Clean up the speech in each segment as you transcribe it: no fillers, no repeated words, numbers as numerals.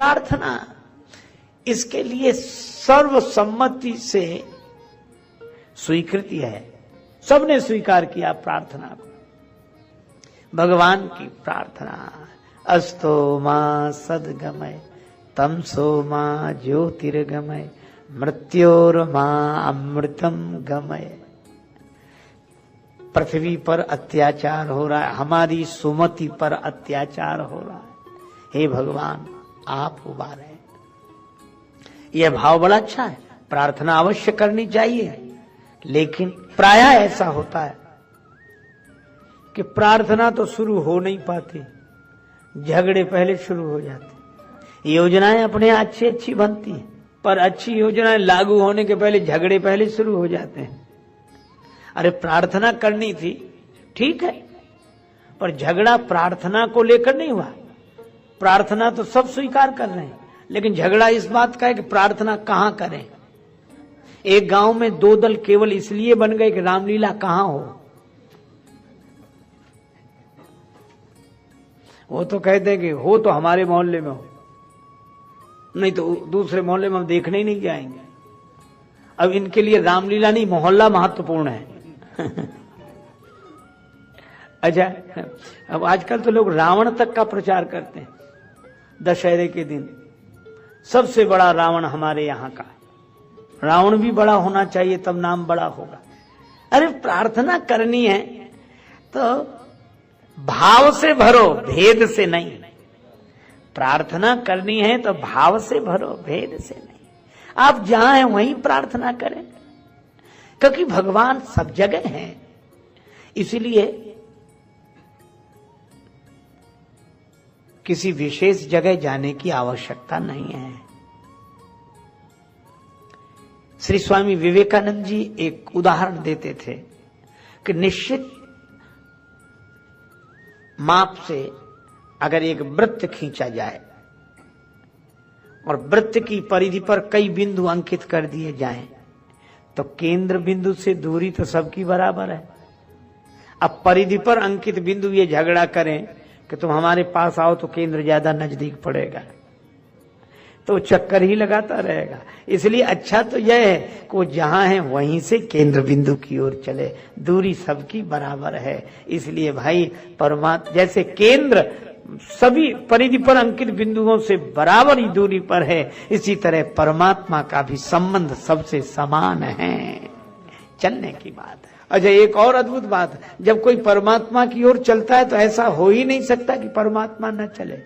प्रार्थना इसके लिए सर्वसम्मति से स्वीकृति है, सबने स्वीकार किया प्रार्थना को। भगवान की प्रार्थना, अस्तो मां सद्गमय तमसो मां ज्योतिर्गमय मृत्योर मां अमृतम गमय। पृथ्वी पर अत्याचार हो रहा है, हमारी सुमति पर अत्याचार हो रहा है, हे भगवान आप उबारे। यह भाव बड़ा अच्छा है, प्रार्थना अवश्य करनी चाहिए, लेकिन प्रायः ऐसा होता है कि प्रार्थना तो शुरू हो नहीं पाती, झगड़े पहले शुरू हो जाते। योजनाएं अपने अच्छी अच्छी बनती हैं, पर अच्छी योजनाएं लागू होने के पहले झगड़े पहले शुरू हो जाते हैं। अरे प्रार्थना करनी थी, ठीक है, पर झगड़ा प्रार्थना को लेकर नहीं हुआ। प्रार्थना तो सब स्वीकार कर रहे हैं, लेकिन झगड़ा इस बात का है कि प्रार्थना कहां करें। एक गांव में दो दल केवल इसलिए बन गए कि रामलीला कहां हो। वो तो कहते हैं कि हो तो हमारे मोहल्ले में हो, नहीं तो दूसरे मोहल्ले में हम देखने ही नहीं जाएंगे। अब इनके लिए रामलीला नहीं, मोहल्ला महत्वपूर्ण है। अच्छा, अब आजकल तो लोग रावण तक का प्रचार करते हैं। दशहरे के दिन सबसे बड़ा रावण हमारे यहाँ का, रावण भी बड़ा होना चाहिए तब नाम बड़ा होगा। अरे प्रार्थना करनी है तो भाव से भरो, भेद से नहीं। प्रार्थना करनी है तो भाव से भरो, भेद से नहीं। आप जहां हैं वहीं प्रार्थना करें, क्योंकि भगवान सब जगह हैं। इसलिए किसी विशेष जगह जाने की आवश्यकता नहीं है। श्री स्वामी विवेकानंद जी एक उदाहरण देते थे कि निश्चित माप से अगर एक वृत्त खींचा जाए और वृत्त की परिधि पर कई बिंदु अंकित कर दिए जाएं, तो केंद्र बिंदु से दूरी तो सबकी बराबर है। अब परिधि पर अंकित बिंदु ये झगड़ा करें कि तुम हमारे पास आओ तो केंद्र ज्यादा नजदीक पड़ेगा, तो चक्कर ही लगाता रहेगा। इसलिए अच्छा तो यह है कि वो जहां है वहीं से केंद्र बिंदु की ओर चले, दूरी सबकी बराबर है। इसलिए भाई परमात्मा जैसे केंद्र सभी परिधि पर अंकित बिंदुओं से बराबर ही दूरी पर है, इसी तरह परमात्मा का भी संबंध सबसे समान है। चलने की बात है। अच्छा, एक और अद्भुत बात है, जब कोई परमात्मा की ओर चलता है तो ऐसा हो ही नहीं सकता कि परमात्मा न चले।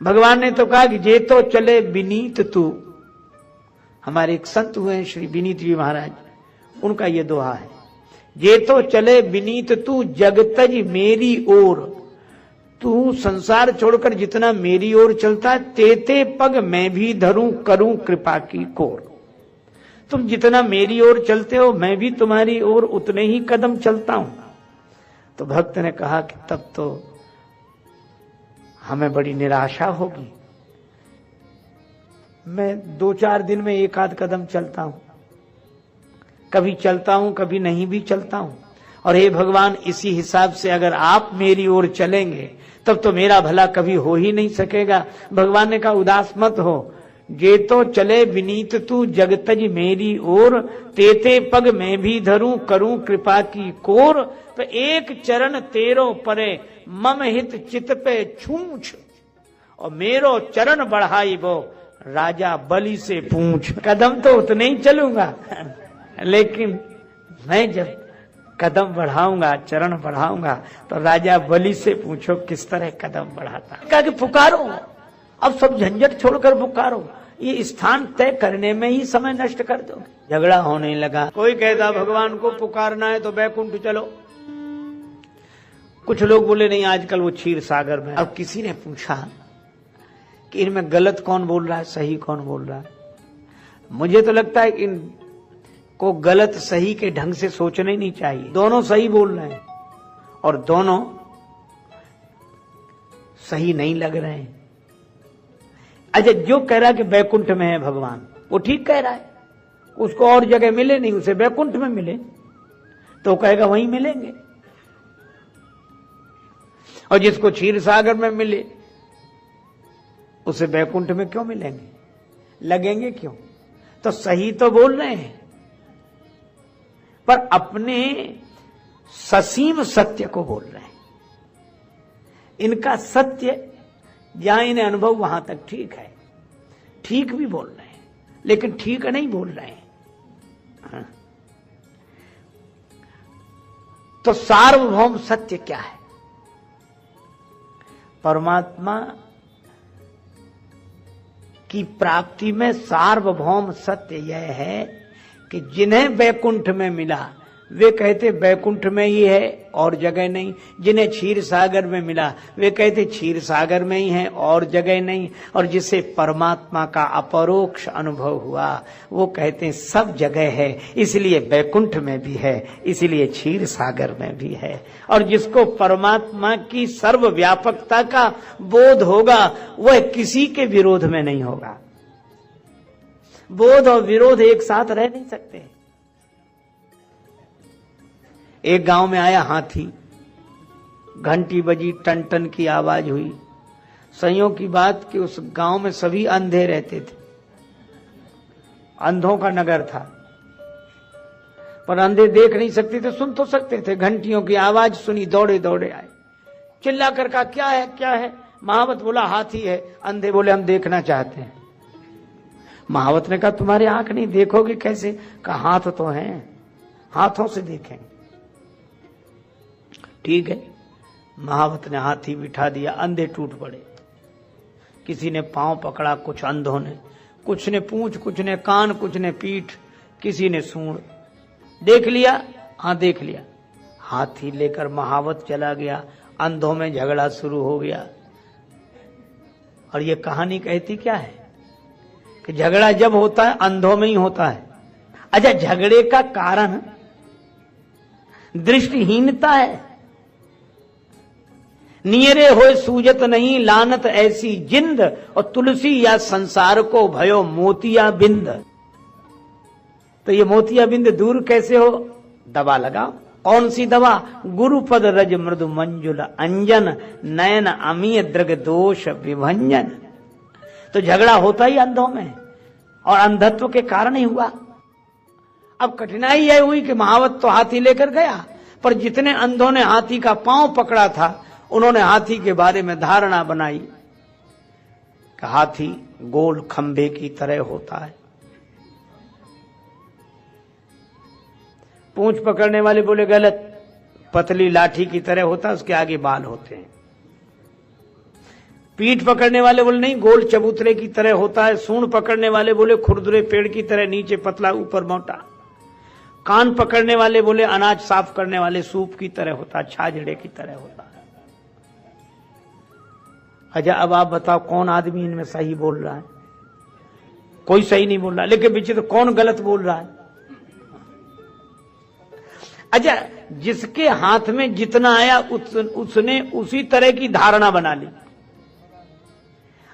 भगवान ने तो कहा कि जे तो चले विनीत तू। हमारे एक संत हुए हैं श्री विनीत जी महाराज, उनका ये दोहा है, जे तो चले विनीत तू जगतज मेरी ओर। तू संसार छोड़कर जितना मेरी ओर चलता है, तेते पग मैं भी धरूं करूं कृपा की कोर। तुम जितना मेरी ओर चलते हो, मैं भी तुम्हारी ओर उतने ही कदम चलता हूं। तो भक्त ने कहा कि तब तो हमें बड़ी निराशा होगी। मैं 2-4 दिन में एक आध कदम चलता हूं, कभी चलता हूं कभी नहीं भी चलता हूं। और हे भगवान, इसी हिसाब से अगर आप मेरी ओर चलेंगे तब तो मेरा भला कभी हो ही नहीं सकेगा। भगवान ने कहा उदास मत हो, जे तो चले विनीत तू जगतज मेरी ओर, तेते पग मैं भी धरूं करूं कृपा की कोर। तो एक चरण तेरो परे मम हित चित पे छूछ, और मेरो चरण बढ़ाई वो राजा बलि से पूछ। कदम तो उतने ही चलूंगा, लेकिन मैं जब कदम बढ़ाऊंगा, चरण बढ़ाऊंगा, तो राजा बलि से पूछो किस तरह कदम बढ़ाता। कहा कि पुकारो, अब सब झंझट छोड़कर पुकारो, ये स्थान तय करने में ही समय नष्ट कर दो। झगड़ा होने लगा। कोई कहता भगवान को पुकारना है तो बैकुंठ चलो, कुछ लोग बोले नहीं आजकल वो क्षीर सागर में। अब किसी ने पूछा कि इनमें गलत कौन बोल रहा है, सही कौन बोल रहा है। मुझे तो लगता है कि इनको गलत सही के ढंग से सोचना ही नहीं चाहिए। दोनों सही बोल रहे हैं और दोनों सही नहीं लग रहे हैं। अच्छा, जो कह रहा है कि बैकुंठ में है भगवान, वो ठीक कह रहा है, उसको और जगह मिले नहीं, उसे बैकुंठ में मिले तो कहेगा वहीं मिलेंगे। और जिसको क्षीर सागर में मिले उसे बैकुंठ में क्यों मिलेंगे, लगेंगे क्यों? तो सही तो बोल रहे हैं, पर अपने ससीम सत्य को बोल रहे हैं। इनका सत्य जहां इन्हें अनुभव वहां तक ठीक है, ठीक भी बोल रहे हैं, लेकिन ठीक नहीं बोल रहे हैं। हाँ। तो सार्वभौम सत्य क्या है? परमात्मा की प्राप्ति में सार्वभौम सत्य यह है कि जिन्हें वैकुंठ में मिला वे कहते वैकुंठ में ही है और जगह नहीं, जिन्हें क्षीर सागर में मिला वे कहते क्षीर सागर में ही है और जगह नहीं, और जिसे परमात्मा का अपरोक्ष अनुभव हुआ वो कहते सब जगह है, इसलिए वैकुंठ में भी है, इसलिए क्षीर सागर में भी है। और जिसको परमात्मा की सर्वव्यापकता का बोध होगा वह किसी के विरोध में नहीं होगा। बोध और विरोध एक साथ रह नहीं सकते। एक गांव में आया हाथी, घंटी बजी, टन टन की आवाज हुई। संयोग की बात कि उस गांव में सभी अंधे रहते थे, अंधों का नगर था, पर अंधे देख नहीं सकते थे, सुन तो सकते थे। घंटियों की आवाज सुनी, दौड़े दौड़े आए, चिल्ला कर कहा क्या है क्या है? महावत बोला हाथी है। अंधे बोले हम देखना चाहते हैं। महावत ने कहा तुम्हारी आंख नहीं, देखोगे कैसे? कहा हाथ तो हैं, हाथों से देखेंगे। ठीक है, महावत ने हाथी बिठा दिया, अंधे टूट पड़े। किसी ने पांव पकड़ा, कुछ अंधों ने, कुछ ने पूंछ, कुछ ने कान, कुछ ने पीठ, किसी ने सूंड। देख लिया? हाँ देख लिया। हाथी लेकर महावत चला गया, अंधों में झगड़ा शुरू हो गया। और ये कहानी कहती क्या है कि झगड़ा जब होता है अंधों में ही होता है। अच्छा, झगड़े का कारण दृष्टिहीनता है। नियरे होए सूजत नहीं लानत ऐसी जिंद, और तुलसी या संसार को भयो मोतिया बिंद। तो ये मोतिया बिंद दूर कैसे हो? दवा लगाओ। कौन सी दवा? गुरुपद रज मृदु मंजुल अंजन, नयन अमीय दृग दोष विभंजन। तो झगड़ा होता ही अंधों में, और अंधत्व के कारण ही हुआ। अब कठिनाई यह हुई कि महावत तो हाथी लेकर गया, पर जितने अंधों ने हाथी का पांव पकड़ा था उन्होंने हाथी के बारे में धारणा बनाई कि हाथी गोल खंभे की तरह होता है। पूंछ पकड़ने वाले बोले गलत, पतली लाठी की तरह होता है, उसके आगे बाल होते हैं। पीठ पकड़ने वाले बोले नहीं, गोल चबूतरे की तरह होता है। सूंड पकड़ने वाले बोले खुरदुरे पेड़ की तरह, नीचे पतला ऊपर मोटा। कान पकड़ने वाले बोले अनाज साफ करने वाले सूप की तरह होता, छाजड़े की तरह होता है। अच्छा, अब आप बताओ कौन आदमी इनमें सही बोल रहा है? कोई सही नहीं बोल रहा, लेकिन विचित्र कौन गलत बोल रहा है? अच्छा, जिसके हाथ में जितना आया उसने उसी तरह की धारणा बना ली।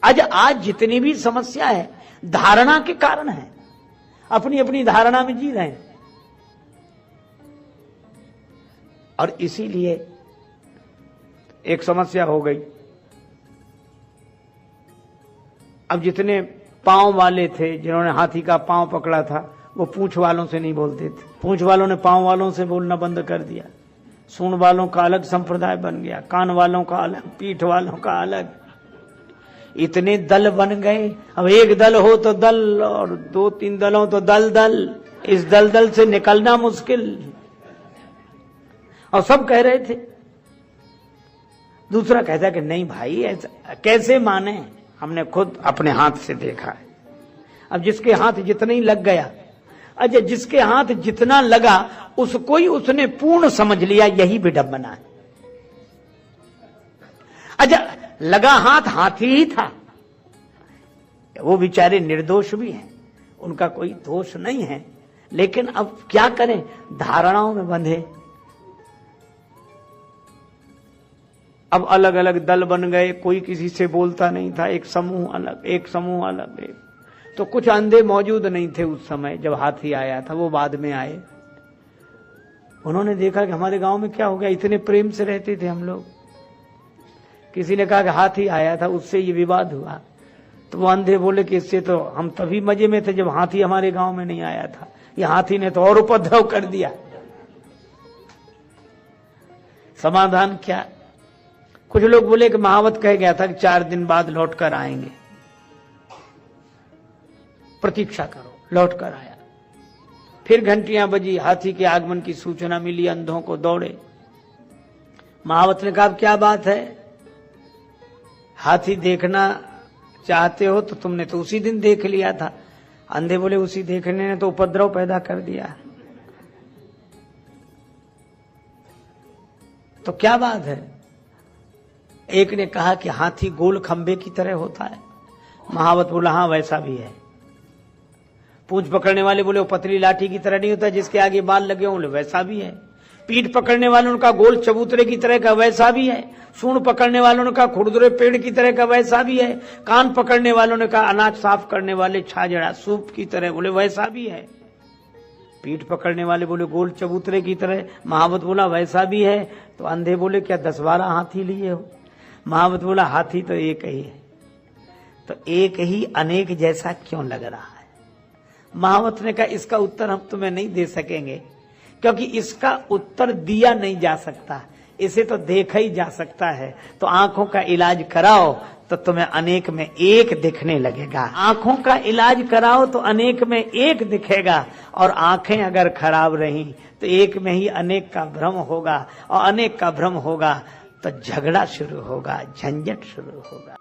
अच्छा, आज जितनी भी समस्या है धारणा के कारण है, अपनी अपनी धारणा में जी रहे हैं। और इसीलिए एक समस्या हो गई। अब जितने पांव वाले थे, जिन्होंने हाथी का पांव पकड़ा था, वो पूंछ वालों से नहीं बोलते थे। पूंछ वालों ने पांव वालों से बोलना बंद कर दिया। सूंड वालों का अलग संप्रदाय बन गया, कान वालों का अलग, पीठ वालों का अलग। इतने दल बन गए। अब एक दल हो तो दल, और दो तीन दल हो तो दल दल। इस दल दल से निकलना मुश्किल। और सब कह रहे थे। दूसरा कहता कि नहीं भाई, ऐसा कैसे माने, हमने खुद अपने हाथ से देखा है। अब जिसके हाथ जितना ही लग गया, अच्छा जिसके हाथ जितना लगा उसको ही उसने पूर्ण समझ लिया, यही विडंबना है। अच्छा, लगा हाथ हाथी ही था, वो बेचारे निर्दोष भी हैं, उनका कोई दोष नहीं है, लेकिन अब क्या करें, धारणाओं में बंधे। अब अलग अलग दल बन गए, कोई किसी से बोलता नहीं था, एक समूह अलग, एक समूह अलग। तो कुछ अंधे मौजूद नहीं थे उस समय जब हाथी आया था, वो बाद में आए। उन्होंने देखा कि हमारे गांव में क्या हो गया, इतने प्रेम से रहते थे हम लोग। किसी ने कहा कि हाथी आया था, उससे ये विवाद हुआ। तो वो अंधे बोले कि इससे तो हम तभी मजे में थे जब हाथी हमारे गांव में नहीं आया था, ये हाथी ने तो और उपद्रव कर दिया। समाधान क्या? कुछ लोग बोले कि महावत कह गया था कि 4 दिन बाद लौट कर आएंगे, प्रतीक्षा करो। लौट कर आया, फिर घंटियां बजी, हाथी के आगमन की सूचना मिली, अंधों को दौड़े। महावत ने कहा क्या बात है, हाथी देखना चाहते हो तो तुमने तो उसी दिन देख लिया था। अंधे बोले उसी देखने ने तो उपद्रव पैदा कर दिया, तो क्या बात है? एक ने कहा कि हाथी गोल खंबे की तरह होता है। महावत बोला हाँ वैसा भी है। पूंछ पकड़ने वाले बोले वो पतली लाठी की तरह नहीं होता जिसके आगे बाल लगे हों, वैसा भी है। पीठ पकड़ने वालों ने कहा गोल चबूतरे की तरह का, वैसा भी है। सूंड पकड़ने वालों ने कहा खुरदुरे पेड़ की तरह का, वैसा भी है। कान पकड़ने वालों ने कहा अनाज साफ करने वाले छाजड़ा सूप की तरह, बोले वैसा भी है। पीठ पकड़ने वाले बोले गोल चबूतरे की तरह। महावत बोला वैसा भी है। तो अंधे बोले क्या 10-12 हाथी लिए हो? महावत बोला हाथी तो एक ही है। तो एक ही अनेक जैसा क्यों लग रहा है? महावत ने कहा इसका उत्तर हम तुम्हें नहीं दे सकेंगे, क्योंकि इसका उत्तर दिया नहीं जा सकता, इसे तो देखा ही जा सकता है। तो आंखों का इलाज कराओ तो तुम्हें अनेक में एक दिखने लगेगा। आंखों का इलाज कराओ तो अनेक में एक दिखेगा, और आंखें अगर खराब रही तो एक में ही अनेक का भ्रम होगा, और अनेक का भ्रम होगा तो झगड़ा शुरू होगा, झंझट शुरू होगा।